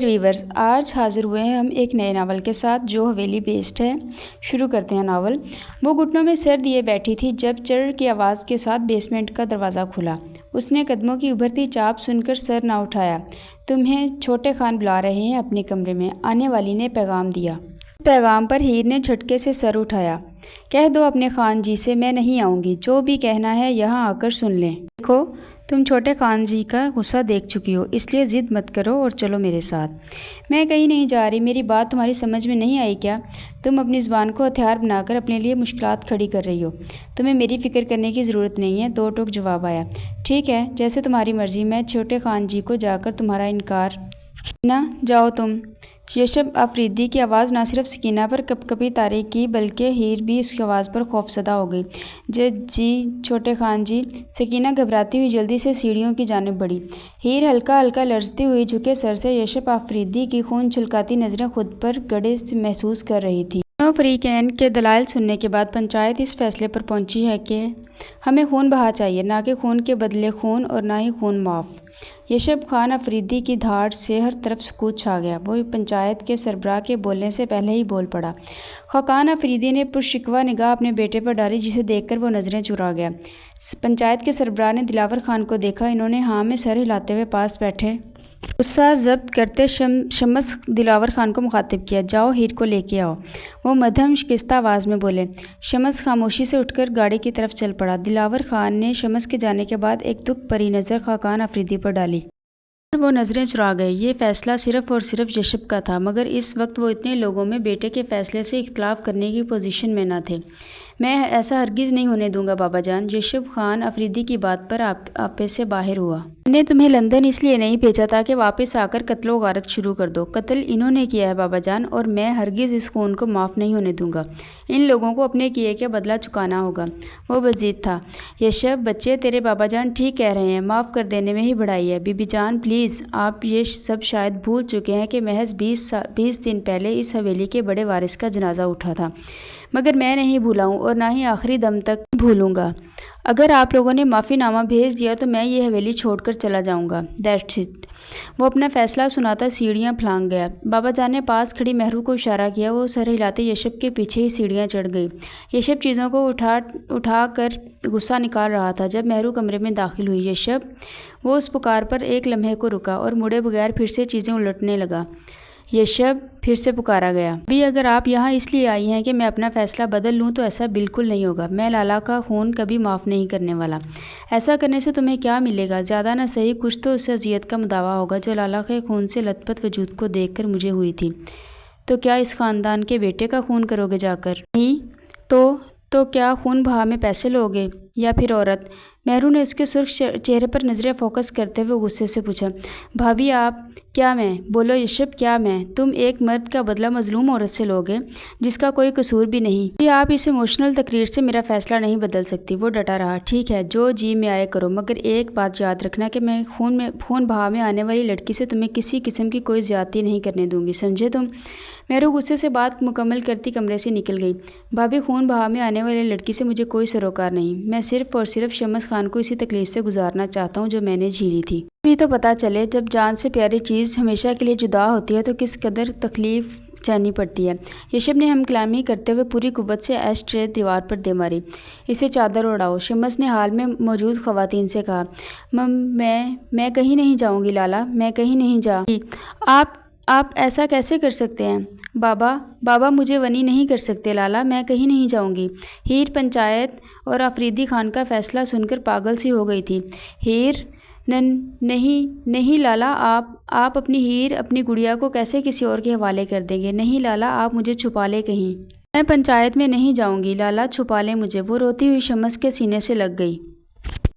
Viewers آج حاضر ہوئے ہیں ہم ایک نئے ناول کے ساتھ جو حویلی بیسڈ ہے۔ شروع کرتے ہیں ناول۔ وہ گھٹنوں میں سر دیے بیٹھی تھی جب چڑھ کی آواز کے ساتھ بیسمنٹ کا دروازہ کھلا۔ اس نے قدموں کی ابھرتی چاپ سن کر سر نہ اٹھایا۔ تمہیں چھوٹے خان بلا رہے ہیں اپنے کمرے میں، آنے والی نے پیغام دیا۔ اس پیغام پر ہیر نے جھٹکے سے سر اٹھایا۔ کہہ دو اپنے خان جی سے میں نہیں آؤں گی، جو بھی کہنا ہے یہاں آ کر سن لیں۔ دیکھو تم چھوٹے خان جی کا غصہ دیکھ چکی ہو، اس لیے ضد مت کرو اور چلو میرے ساتھ۔ میں کہیں نہیں جا رہی، میری بات تمہاری سمجھ میں نہیں آئی کیا؟ تم اپنی زبان کو ہتھیار بنا کر اپنے لیے مشکلات کھڑی کر رہی ہو۔ تمہیں میری فکر کرنے کی ضرورت نہیں ہے، دو ٹوک جواب آیا۔ ٹھیک ہے، جیسے تمہاری مرضی، میں چھوٹے خان جی کو جا کر تمہارا انکار نہ جاؤ تم۔ یشب آفریدی کی آواز نہ صرف سکینہ پر کپ کپی طاری کی بلکہ ہیر بھی اس کی آواز پر خوفزدہ ہو گئی۔ جی چھوٹے خان جی۔ سکینہ گھبراتی ہوئی جلدی سے سیڑھیوں کی جانب بڑھی۔ ہیر ہلکا ہلکا لرزتی ہوئی جھکے سر سے یشب آفریدی کی خون چھلکاتی نظریں خود پر گڑے محسوس کر رہی تھی۔ دونوں فریقین کے دلائل سننے کے بعد پنچایت اس فیصلے پر پہنچی ہے کہ ہمیں خون بہا چاہیے، نہ کہ خون کے بدلے خون اور نہ ہی خون معاف۔ یشب خان آفریدی کی دھاڑ سے ہر طرف سکوت چھا گیا۔ وہ پنچایت کے سربراہ کے بولنے سے پہلے ہی بول پڑا۔ خاقان آفریدی نے پرشکوہ نگاہ اپنے بیٹے پر ڈالی جسے دیکھ کر وہ نظریں چرا گیا۔ پنچایت کے سربراہ نے دلاور خان کو دیکھا۔ انہوں نے ہاں میں سر ہلاتے ہوئے پاس بیٹھے غصہ ضبط کرتے شمس دلاور خان کو مخاطب کیا۔ جاؤ ہیر کو لے کے آؤ، وہ مدھم شکستہ آواز میں بولے۔ شمس خاموشی سے اٹھ کر گاڑی کی طرف چل پڑا۔ دلاور خان نے شمس کے جانے کے بعد ایک دکھ بھری نظر خاقان آفریدی پر ڈالی۔ وہ نظریں چرا گئے۔ یہ فیصلہ صرف اور صرف یشب کا تھا، مگر اس وقت وہ اتنے لوگوں میں بیٹے کے فیصلے سے اختلاف کرنے کی پوزیشن میں نہ تھے۔ میں ایسا ہرگز نہیں ہونے دوں گا بابا جان۔ یشب خان آفریدی کی بات پر آپے سے باہر ہوا۔ میں نے تمہیں لندن اس لیے نہیں بھیجا تھا کہ واپس آ کر قتل و غارت شروع کر دو۔ قتل انہوں نے کیا ہے بابا جان، اور میں ہرگز اس خون کو معاف نہیں ہونے دوں گا۔ ان لوگوں کو اپنے کیے کا بدلہ چکانا ہوگا۔ وہ مزید تھا، یشب بچے تیرے بابا جان ٹھیک کہہ رہے ہیں، معاف کر دینے میں ہی بڑائی ہے۔ بی بی جان پلیز، آپ یہ سب شاید بھول چکے ہیں کہ محض 20 دن پہلے اس حویلی کے بڑے وارث کا جنازہ اٹھا تھا، مگر میں نہیں بھولا ہوں اور نہ ہی آخری دم تک بھولوں گا۔ اگر آپ لوگوں نے معافی نامہ بھیج دیا تو میں یہ حویلی چھوڑ کر چلا جاؤں گا، دیٹس اٹ۔ وہ اپنا فیصلہ سناتا سیڑھیاں پھلانگ گیا۔ بابا جان نے پاس کھڑی مہرو کو اشارہ کیا۔ وہ سر ہلاتے یشب کے پیچھے ہی سیڑھیاں چڑھ گئی۔ یشب چیزوں کو اٹھا کر غصہ نکال رہا تھا جب مہرو کمرے میں داخل ہوئی۔ یشب، وہ اس پکار پر ایک لمحے کو رکا اور مڑے بغیر پھر سے چیزیں الٹنے لگا۔ یشب، پھر سے پکارا گیا۔ ابھی اگر آپ یہاں اس لیے آئی ہیں کہ میں اپنا فیصلہ بدل لوں تو ایسا بالکل نہیں ہوگا۔ میں لالا کا خون کبھی معاف نہیں کرنے والا۔ ایسا کرنے سے تمہیں کیا ملے گا؟ زیادہ نہ صحیح کچھ تو اس اذیت کا مداوع ہوگا جو لالا کے خون سے لت پت وجود کو دیکھ کر مجھے ہوئی تھی۔ تو کیا اس خاندان کے بیٹے کا خون کرو گے جا کر؟ نہیں تو کیا خون بہا میں پیسے لوگے یا پھر عورت؟ مہرو نے اس کے سرخ چہرے پر نظریں فوکس کرتے ہوئے غصے سے پوچھا۔ بھابھی آپ، کیا میں؟ بولو یشب، کیا میں؟ تم ایک مرد کا بدلہ مظلوم عورت سے لوگے جس کا کوئی قصور بھی نہیں؟ جی آپ اس ایموشنل تقریر سے میرا فیصلہ نہیں بدل سکتی۔ وہ ڈٹا رہا۔ ٹھیک ہے، جو جی میں آئے کرو، مگر ایک بات یاد رکھنا کہ میں خون بہا میں آنے والی لڑکی سے تمہیں کسی قسم کی کوئی زیادتی نہیں کرنے دوں گی، سمجھے تم؟ مہرو غصے سے بات مکمل کرتی کمرے سے نکل گئی۔ بھابھی خون بہا میں آنے والی لڑکی سے مجھے کوئی سروکار نہیں، میں صرف اور صرف شمس خان کو اسی تکلیف سے گزارنا چاہتا ہوں جو میں نے جھیلی تھی۔ بھی تو پتہ چلے جب جان سے پیاری چیز ہمیشہ کے لیے جدا ہوتی ہے تو کس قدر تکلیف جانی پڑتی ہے۔ یشب نے ہم کلامی کرتے ہوئے پوری قوت سے ایش ٹرے دیوار پر دے ماری۔ اسے چادر اڑاؤ، شمس نے حال میں موجود خواتین سے کہا۔ میں کہیں نہیں جاؤں گی لالا، میں کہیں نہیں جا گی۔ آپ ایسا کیسے کر سکتے ہیں؟ بابا مجھے ونی نہیں کر سکتے لالا، میں کہیں نہیں جاؤں گی۔ ہیر پنچایت اور آفریدی خان کا فیصلہ سن کر پاگل سی ہو گئی تھی۔ ہیر، نہیں لالا، آپ اپنی ہیر، اپنی گڑیا کو کیسے کسی اور کے حوالے کر دیں گے؟ نہیں لالا، آپ مجھے چھپا لیں کہیں۔ میں پنچایت میں نہیں جاؤں گی لالا، چھپا لیں مجھے۔ وہ روتی ہوئی شمس کے سینے سے لگ گئی۔